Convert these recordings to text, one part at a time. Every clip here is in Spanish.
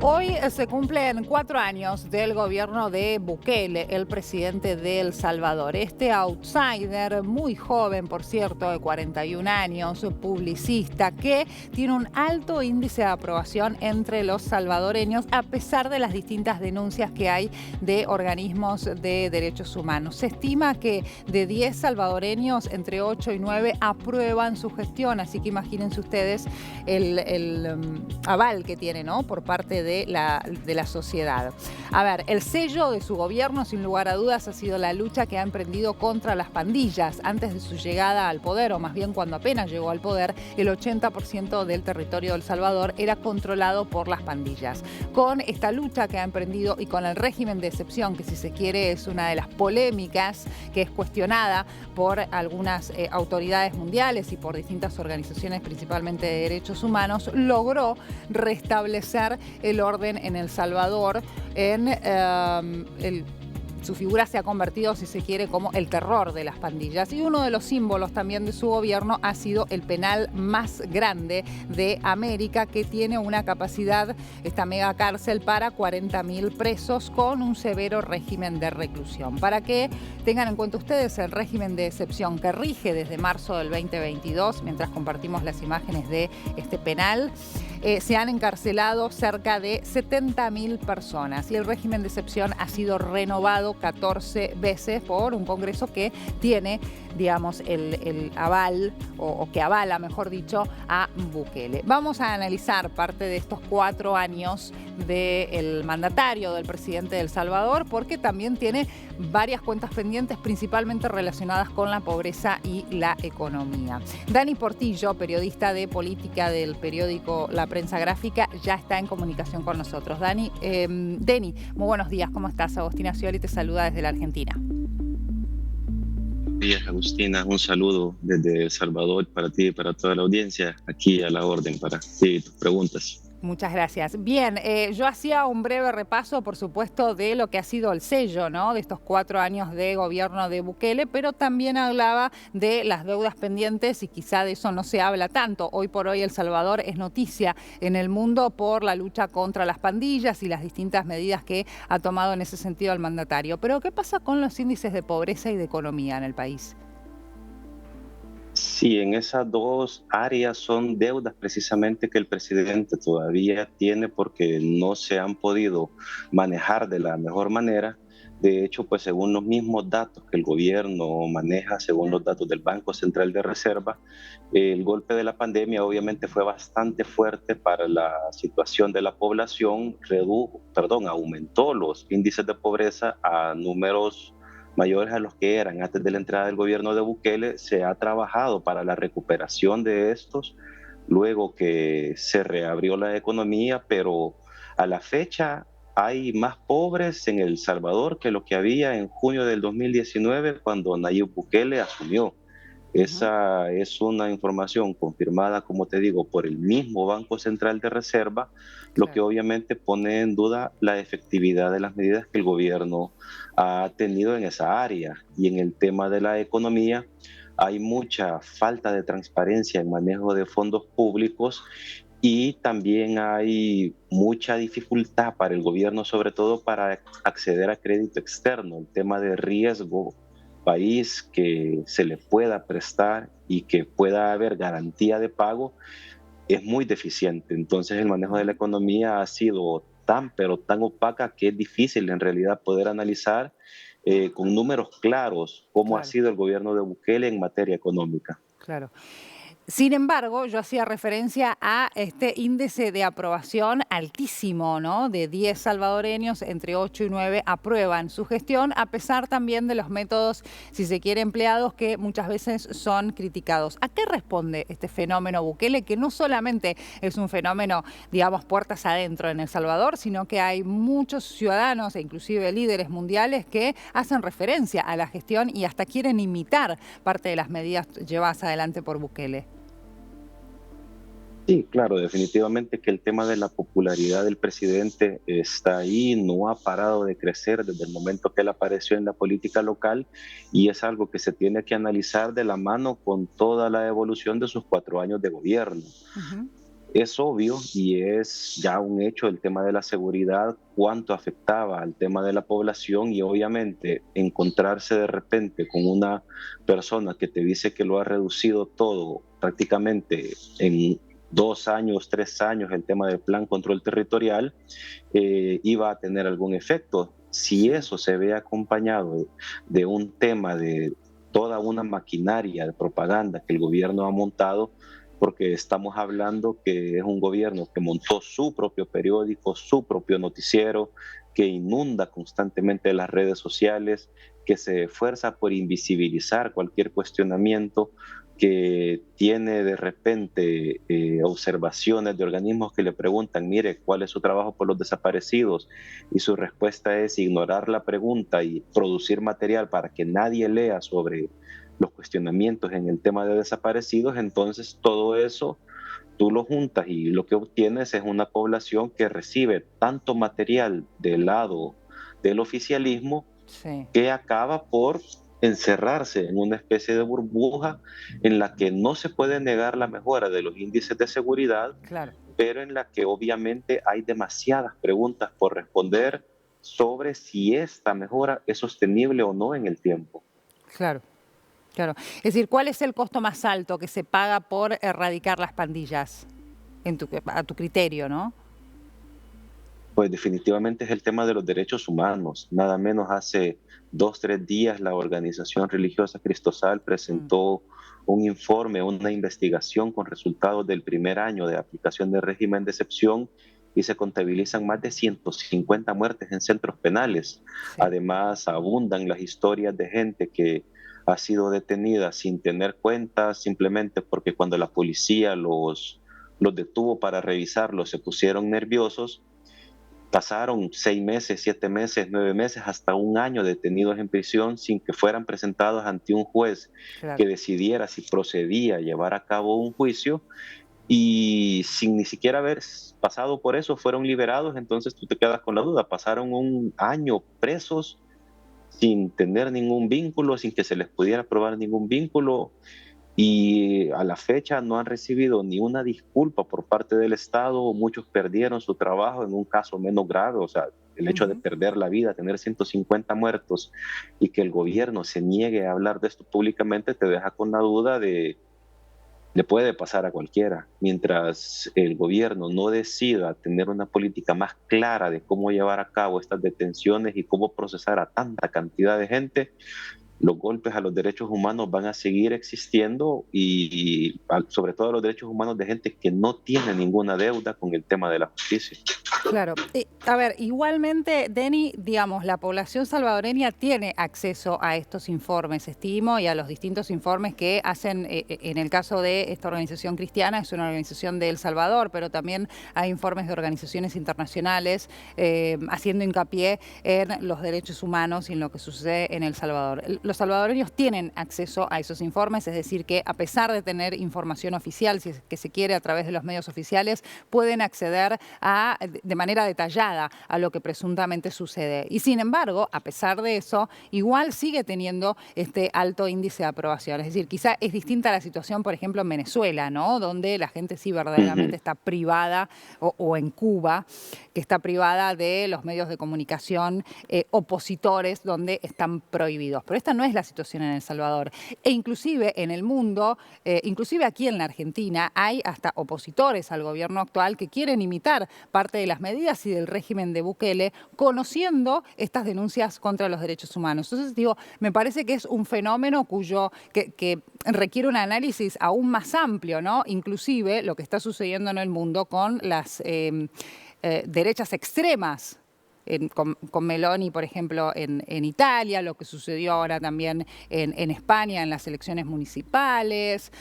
Hoy se cumplen 4 años del gobierno de Bukele, el presidente de El Salvador. Este outsider, muy joven, por cierto, de 41 años, publicista, que tiene un alto índice de aprobación entre los salvadoreños, a pesar de las distintas denuncias que hay de organismos de derechos humanos. Se estima que de 10 salvadoreños, entre 8 y 9 aprueban su gestión, así que imagínense ustedes el aval que tiene, ¿no?, por parte de la sociedad. A ver, el sello de su gobierno, sin lugar a dudas, ha sido la lucha que ha emprendido contra las pandillas. Antes de su llegada al poder, o más bien cuando apenas llegó al poder, el 80% del territorio de El Salvador era controlado por las pandillas. Con esta lucha que ha emprendido y con el régimen de excepción, que si se quiere es una de las polémicas, que es cuestionada por algunas autoridades mundiales y por distintas organizaciones, principalmente de derechos humanos, logró restablecer el orden en El Salvador. Su figura se ha convertido, si se quiere, como el terror de las pandillas. Y uno de los símbolos también de su gobierno ha sido el penal más grande de América, que tiene una capacidad, esta mega cárcel, para 40.000 presos con un severo régimen de reclusión. Para que tengan en cuenta ustedes, el régimen de excepción que rige desde marzo del 2022, mientras compartimos las imágenes de este penal, se han encarcelado cerca de 70.000 personas y el régimen de excepción ha sido renovado 14 veces por un Congreso que tiene, digamos, el aval, o que avala, mejor dicho, a Bukele. Vamos a analizar parte de estos 4 años del mandatario, del presidente de El Salvador, porque también tiene varias cuentas pendientes, principalmente relacionadas con la pobreza y la economía. Dani Portillo, periodista de política del periódico La Prensa Gráfica, ya está en comunicación con nosotros. Dani, muy buenos días, ¿cómo estás? Agustina Scioli te saluda desde la Argentina. Buenos días, Agustina. Un saludo desde El Salvador para ti y para toda la audiencia. Aquí a la orden para ti y tus preguntas. Muchas gracias. Bien, yo hacía un breve repaso, por supuesto, de lo que ha sido el sello, ¿no?, de estos 4 años de gobierno de Bukele, pero también hablaba de las deudas pendientes y quizá de eso no se habla tanto. Hoy por hoy El Salvador es noticia en el mundo por la lucha contra las pandillas y las distintas medidas que ha tomado en ese sentido el mandatario. Pero ¿qué pasa con los índices de pobreza y de economía en el país? Sí, en esas dos áreas son deudas precisamente que el presidente todavía tiene porque no se han podido manejar de la mejor manera. De hecho, pues según los mismos datos que el gobierno maneja, según los datos del Banco Central de Reserva, el golpe de la pandemia obviamente fue bastante fuerte para la situación de la población, aumentó los índices de pobreza a números mayores a los que eran antes de la entrada del gobierno de Bukele. Se ha trabajado para la recuperación de estos, luego que se reabrió la economía, pero a la fecha hay más pobres en El Salvador que lo que había en junio del 2019 cuando Nayib Bukele asumió. Esa es una información confirmada, como te digo, por el mismo Banco Central de Reserva, lo que Claro. obviamente pone en duda la efectividad de las medidas que el gobierno ha tenido en esa área. Y en el tema de la economía, hay mucha falta de transparencia en manejo de fondos públicos y también hay mucha dificultad para el gobierno, sobre todo para acceder a crédito externo, el tema de riesgo país que se le pueda prestar y que pueda haber garantía de pago es muy deficiente. Entonces el manejo de la economía ha sido pero tan opaca que es difícil en realidad poder analizar con números claros cómo ha Claro. sido el gobierno de Bukele en materia económica. Claro. Sin embargo, yo hacía referencia a este índice de aprobación altísimo, ¿no? De 10 salvadoreños, entre 8 y 9 aprueban su gestión, a pesar también de los métodos, si se quiere, empleados, que muchas veces son criticados. ¿A qué responde este fenómeno Bukele, que no solamente es un fenómeno, digamos, puertas adentro en El Salvador, sino que hay muchos ciudadanos e inclusive líderes mundiales que hacen referencia a la gestión y hasta quieren imitar parte de las medidas llevadas adelante por Bukele? Sí, claro, definitivamente que el tema de la popularidad del presidente está ahí, no ha parado de crecer desde el momento que él apareció en la política local y es algo que se tiene que analizar de la mano con toda la evolución de sus 4 años de gobierno. Ujú. Es obvio y es ya un hecho el tema de la seguridad, cuánto afectaba al tema de la población y obviamente encontrarse de repente con una persona que te dice que lo ha reducido todo prácticamente en 2 años, 3 años, el tema del plan control territorial, iba a tener algún efecto. Si eso se ve acompañado de un tema de toda una maquinaria de propaganda que el gobierno ha montado, porque estamos hablando que es un gobierno que montó su propio periódico, su propio noticiero, que inunda constantemente las redes sociales, que se esfuerza por invisibilizar cualquier cuestionamiento, que tiene de repente observaciones de organismos que le preguntan, mire, ¿cuál es su trabajo por los desaparecidos? Y su respuesta es ignorar la pregunta y producir material para que nadie lea sobre los cuestionamientos en el tema de desaparecidos. Entonces todo eso tú lo juntas y lo que obtienes es una población que recibe tanto material del lado del oficialismo, Sí, que acaba por encerrarse en una especie de burbuja en la que no se puede negar la mejora de los índices de seguridad, claro, pero en la que obviamente hay demasiadas preguntas por responder sobre si esta mejora es sostenible o no en el tiempo. claro. Claro. Es decir, ¿cuál es el costo más alto que se paga por erradicar las pandillas? A tu criterio, ¿no? Pues definitivamente es el tema de los derechos humanos. Nada menos hace 2, 3 días la organización religiosa Cristosal Mm, presentó un informe, una investigación con resultados del primer año de aplicación del régimen de excepción y se contabilizan más de 150 muertes en centros penales. sí. Además, abundan las historias de gente que ha sido detenida sin tener cuentas, simplemente porque cuando la policía los detuvo para revisarlos se pusieron nerviosos. Pasaron 6 meses, 7 meses, 9 meses, hasta un año detenidos en prisión sin que fueran presentados ante un juez Claro. que decidiera si procedía a llevar a cabo un juicio, y sin ni siquiera haber pasado por eso fueron liberados. Entonces tú te quedas con la duda, pasaron un año presos sin tener ningún vínculo, sin que se les pudiera probar ningún vínculo, y a la fecha no han recibido ni una disculpa por parte del Estado. Muchos perdieron su trabajo en un caso menos grave, o sea, el hecho de Ujú. perder la vida, tener 150 muertos y que el gobierno se niegue a hablar de esto públicamente, te deja con la duda de, le puede pasar a cualquiera. Mientras el gobierno no decida tener una política más clara de cómo llevar a cabo estas detenciones y cómo procesar a tanta cantidad de gente, los golpes a los derechos humanos van a seguir existiendo, y sobre todo a los derechos humanos de gente que no tiene ninguna deuda con el tema de la justicia. Claro. A ver, igualmente, Denny, digamos, la población salvadoreña tiene acceso a estos informes, estimo, y a los distintos informes que hacen, en el caso de esta organización cristiana, es una organización de El Salvador, pero también hay informes de organizaciones internacionales haciendo hincapié en los derechos humanos y en lo que sucede en El Salvador. Los salvadoreños tienen acceso a esos informes, es decir, que a pesar de tener información oficial, si es que se quiere, a través de los medios oficiales, pueden acceder de manera detallada a lo que presuntamente sucede. Y sin embargo, a pesar de eso, igual sigue teniendo este alto índice de aprobación. Es decir, quizá es distinta la situación, por ejemplo, en Venezuela, ¿no? Donde la gente sí verdaderamente Ujú. está privada, o en Cuba, que está privada de los medios de comunicación opositores, donde están prohibidos. Pero esta no es la situación en El Salvador. E inclusive en el mundo, inclusive aquí en la Argentina, hay hasta opositores al gobierno actual que quieren imitar parte de las medidas y del régimen de Bukele, conociendo estas denuncias contra los derechos humanos. Entonces, digo, me parece que es un fenómeno que requiere un análisis aún más amplio, ¿no? Inclusive lo que está sucediendo en el mundo con las derechas extremas, con Meloni, por ejemplo, en Italia, lo que sucedió ahora también en España en las elecciones municipales.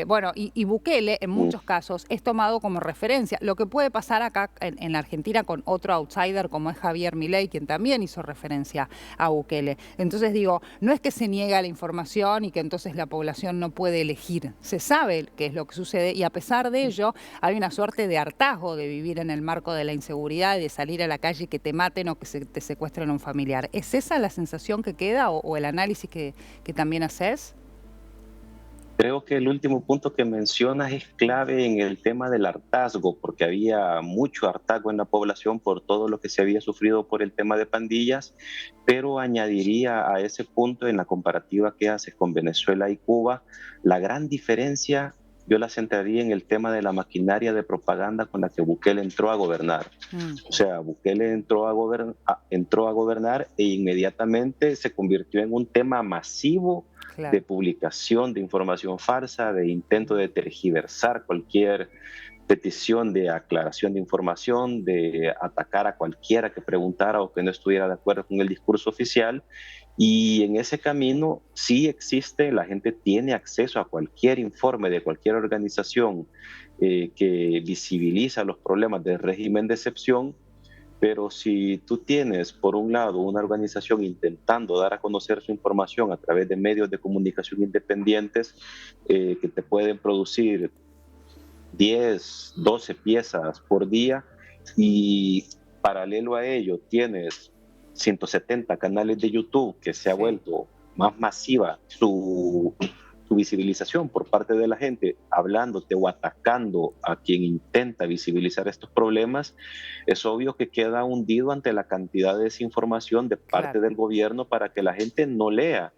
Bueno, y Bukele en muchos casos es tomado como referencia. Lo que puede pasar acá en la Argentina con otro outsider como es Javier Milei, quien también hizo referencia a Bukele. Entonces digo, no es que se niega la información y que entonces la población no puede elegir. Se sabe qué es lo que sucede y a pesar de ello hay una suerte de hartazgo de vivir en el marco de la inseguridad, de salir a la calle y que te maten o que te secuestren a un familiar. ¿Es esa la sensación que queda o el análisis que también haces? Creo que el último punto que mencionas es clave en el tema del hartazgo, porque había mucho hartazgo en la población por todo lo que se había sufrido por el tema de pandillas, pero añadiría a ese punto en la comparativa que haces con Venezuela y Cuba, la gran diferencia yo la centraría en el tema de la maquinaria de propaganda con la que Bukele entró a gobernar. Mm, O sea, Bukele entró a gobernar e inmediatamente se convirtió en un tema masivo de claro. publicación de información falsa, de intento de tergiversar cualquier petición de aclaración de información, de atacar a cualquiera que preguntara o que no estuviera de acuerdo con el discurso oficial. Y en ese camino sí existe, la gente tiene acceso a cualquier informe de cualquier organización que visibiliza los problemas del régimen de excepción, pero si tú tienes, por un lado, una organización intentando dar a conocer su información a través de medios de comunicación independientes que te pueden producir 10, 12 piezas por día y paralelo a ello tienes 170 canales de YouTube que se ha Sí. vuelto más masiva su visibilización por parte de la gente, hablándote o atacando a quien intenta visibilizar estos problemas, es obvio que queda hundido ante la cantidad de desinformación de parte Claro. del gobierno para que la gente no lea.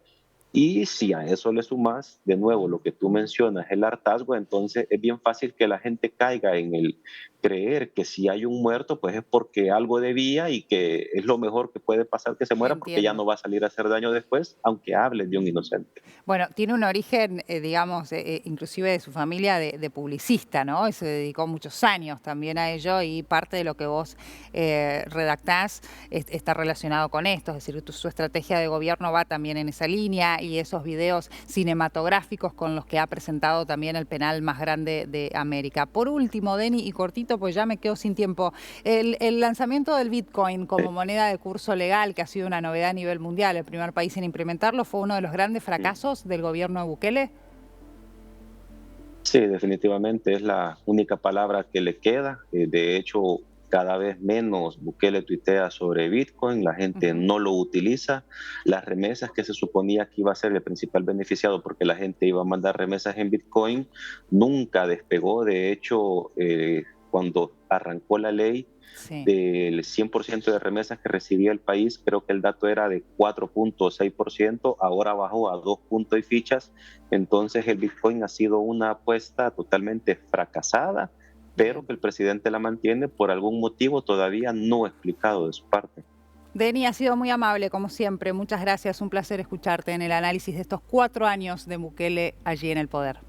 Y si a eso le sumas, de nuevo, lo que tú mencionas, el hartazgo, entonces es bien fácil que la gente caiga en el creer que si hay un muerto, pues es porque algo debía y que es lo mejor que puede pasar que se muera porque ya Entiendo. no va a salir a hacer daño después, aunque hable de un inocente. Bueno, tiene un origen, digamos, inclusive de su familia de publicista, ¿no? Y se dedicó muchos años también a ello y parte de lo que vos redactás está relacionado con esto, es decir, su estrategia de gobierno va también en esa línea y esos videos cinematográficos con los que ha presentado también el penal más grande de América. Por último, Denny, y cortito, pues ya me quedo sin tiempo, el lanzamiento del Bitcoin como moneda de curso legal, que ha sido una novedad a nivel mundial, el primer país en implementarlo, fue uno de los grandes fracasos del gobierno de Bukele. Sí, definitivamente es la única palabra que le queda. De hecho, cada vez menos Bukele tuitea sobre Bitcoin, la gente Ujú. no lo utiliza. Las remesas que se suponía que iba a ser el principal beneficiado porque la gente iba a mandar remesas en Bitcoin, nunca despegó. De hecho, cuando arrancó la ley Sí. del 100% de remesas que recibía el país, creo que el dato era de 4,6%, ahora bajó a 2 puntos y fichas, entonces el Bitcoin ha sido una apuesta totalmente fracasada, pero Bien. que el presidente la mantiene por algún motivo todavía no explicado de su parte. Denny, ha sido muy amable, como siempre. Muchas gracias. Un placer escucharte en el análisis de estos 4 años de Bukele allí en el poder.